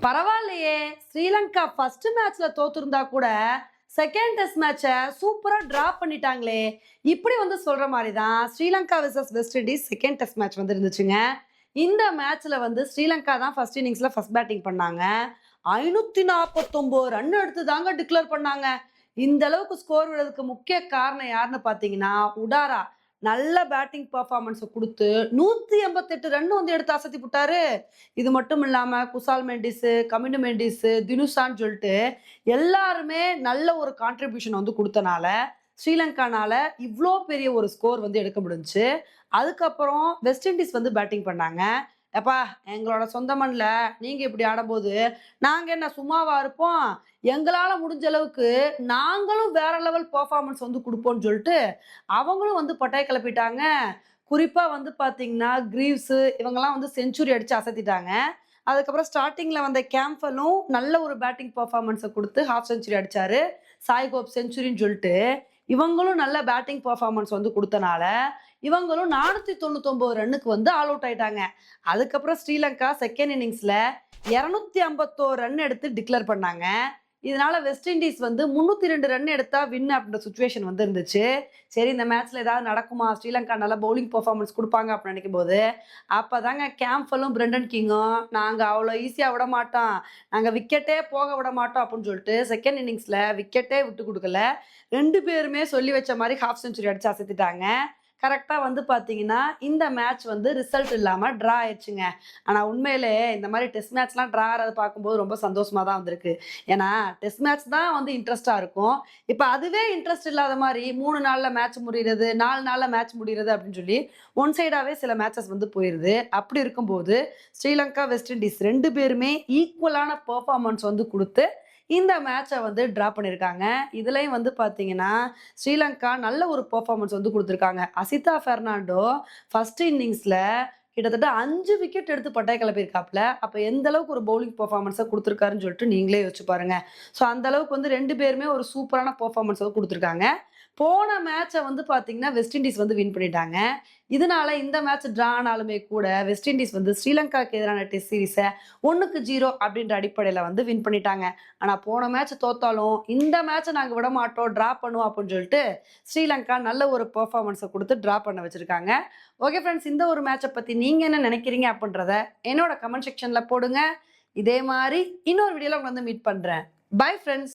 பரவாயில்லையே. ஸ்ரீலங்கா ஃபர்ஸ்ட் மேட்ச்ல தோத்துருந்தா கூட செகண்ட் டெஸ்ட் மேட்ச சூப்பரா டிரா பண்ணிட்டாங்களே. இப்படி வந்து சொல்ற மாரி தான் Sri Lanka versus west Indies second test match வந்து இருந்துச்சுங்க. இந்த மேட்ச்ல வந்து ஸ்ரீலங்கா தான் ஃபர்ஸ்ட் இன்னிங்ஸ்ல ஃபர்ஸ்ட் பேட்டிங் பண்ணாங்க. 549 ரன் எடுத்து தாங்க டிக்ளேர் பண்ணாங்க. இந்த அளவுக்கு ஸ்கோர் விடுறதுக்கு முக்கிய காரணம் யாருன்னு பார்த்தீங்கன்னா, உடாரா. நல்ல பேட்டிங் பெர்ஃபார்மன்ஸ குடுத்து 188 ரன் வந்து எடுத்து அசத்தி புட்டாரு. இது மட்டும் இல்லாம குசால் மெண்டிஸ், கமிண்டு மெண்டிஸ், தினுசான்னு சொல்லிட்டு எல்லாருமே நல்ல ஒரு கான்ட்ரிபியூஷன் வந்து குடுத்தனால, ஸ்ரீலங்கானால இவ்ளோ பெரிய ஒரு ஸ்கோர் வந்து எடுக்க முடிஞ்சுச்சு. அதுக்கப்புறம் வெஸ்ட் இண்டீஸ் வந்து பேட்டிங் பண்ணாங்க. "எப்பா எங்களோட சொந்த மண்ல நீங்க இப்படி ஆடம்போது, நாங்க என்ன சும்மாவா இருப்போம்? எங்களால முடிஞ்ச அளவுக்கு நாங்களும் வேற லெவல் பெர்ஃபார்மன்ஸ் வந்து குடுப்போம்ன்னு" சொல்லிட்டு அவங்களும் வந்து பட்டைய கிளப்பிட்டாங்க. குறிப்பா வந்து பார்த்தீங்கன்னா, கிரீவ்ஸ் இவங்கலாம் வந்து செஞ்சுரி அடிச்சு அசத்திட்டாங்க. அதுக்கப்புறம் ஸ்டார்ட்டிங்ல வந்த கேம்ப்வெலும் நல்ல ஒரு பேட்டிங் பெர்ஃபார்மன்ஸ குடுத்து ஹாஃப் செஞ்சுரி அடிச்சாரு. சாய் கோப் செஞ்சுரின்னு சொல்லிட்டு, இவங்களும் நல்ல பேட்டிங் பெர்ஃபார்மன்ஸ் வந்து குடுத்தனால, இவங்களும் 499 ரன்னுக்கு வந்து ஆல் அவுட் ஆயிட்டாங்க. அதுக்கப்புறம் ஸ்ரீலங்கா செகண்ட் இன்னிங்ஸ்ல 251 ரன் எடுத்து டிக்ளேர் பண்ணாங்க. இதனால வெஸ்ட் இண்டீஸ் வந்து 302 ரன் எடுத்தா வின் அப்படின்ற சிச்சுவேஷன் வந்து இருந்துச்சு. சரி இந்த மேட்ச்ல ஏதாவது நடக்குமா? ஸ்ரீலங்கா நல்லா பவுலிங் பெர்ஃபார்மன்ஸ் குடுப்பாங்க அப்படின்னு நினைக்கும்போது, அப்பதாங்க கேம்ப்வெல்லும், பிரண்டன் கிங்கும் நாங்க அவ்வளோ ஈஸியா விடமாட்டோம். நாங்க விக்கெட்டே போக விடமாட்டோம் அப்படின்னு சொல்லிட்டு செகண்ட் இன்னிங்ஸ்ல விக்கெட்டே விட்டு குடுக்கல. 2 பேருமே சொல்லி வச்ச மாரி ஹாஃப் செஞ்சுரி அடிச்சு அசத்திட்டாங்க. கரெக்ட்டா வந்து பார்த்தீங்கன்னா, இந்த மேட்ச் வந்து ரிசல்ட் இல்லாம ட்ரா ஆயிருச்சுங்க. ஆனா உண்மையிலே இந்த மாரி டெஸ்ட் மேட்ச்லாம் ட்ரா ஆறத பார்க்கும்போது ரொம்ப சந்தோஷமா தான் வந்திருக்கு. ஏன்னா, டெஸ்ட் மேட்ச் தான் வந்து இன்ட்ரெஸ்ட்டா இருக்கும். இப்ப அதுவே இன்ட்ரெஸ்ட் இல்லாத மாரி 3 நாள்ல மேட்ச் முடியிறது, 4 நாள்ல மேட்ச் முடியிறது அப்படின்னு சொல்லி ஒன் சைடாவே சில மேட்சஸ் வந்து போயிருது. அப்படி இருக்கும்போது, ஸ்ரீலங்கா, வெஸ்ட் இண்டீஸ் 2 பேருமே ஈக்குவலான பெர்ஃபார்மன்ஸ் வந்து குடுத்து, இந்த மேட்ச வந்து ட்ரா பண்ணியிருக்காங்க. இதுலயும் வந்து பார்த்தீங்கன்னா, ஸ்ரீலங்கா நல்ல ஒரு பெர்ஃபார்மன்ஸ் வந்து குடுத்துருக்காங்க. அசிதா பெர்னாண்டோ ஃபர்ஸ்ட் இன்னிங்ஸ்ல கிட்டத்தட்ட 5 விக்கெட் எடுத்து பட்டைய கிளப்பியிருக்காப்ல. அப்ப எந்த அளவுக்கு ஒரு பவுலிங் பெர்ஃபார்மன்ஸ குடுத்துருக்காருன்னு சொல்லிட்டு நீங்களே யோசிச்சு பாருங்க. ஸோ அந்த அளவுக்கு வந்து 2 பேருமே ஒரு சூப்பரான பெர்ஃபார்மன்ஸ் வந்து குடுத்துருக்காங்க. போன மேட்ச வந்து பார்த்தீங்கன்னா, வெஸ்ட் இண்டீஸ் வந்து வின் பண்ணிட்டாங்க. இதனால இந்த மேட்ச் ட்ரா ஆனாலுமே கூட வெஸ்ட் இண்டீஸ் வந்து ஸ்ரீலங்காக்கு எதிரான டெஸ்ட் சீரிஸ 1-0 அப்படின்ற அடிப்படையில வந்து வின் பண்ணிட்டாங்க. ஆனா போன மேட்ச் தோத்தாலும், இந்த மேட்ச நாங்க விடமாட்டோம், ட்ரா பண்ணுவோம் அப்படின்னு சொல்லிட்டு ஸ்ரீலங்கா நல்ல ஒரு பெர்ஃபார்மன்ஸ குடுத்து ட்ரா பண்ண வச்சிருக்காங்க. ஓகே ஃபிரெண்ட்ஸ், இந்த ஒரு மேட்ச பத்தி நீங்க என்ன நினைக்கிறீங்க அப்படின்றத என்னோட கமெண்ட் செக்ஷன்ல போடுங்க. இதே மாரி இன்னொரு வீடியோல உங்கள வந்து மீட் பண்றேன். Bye friends.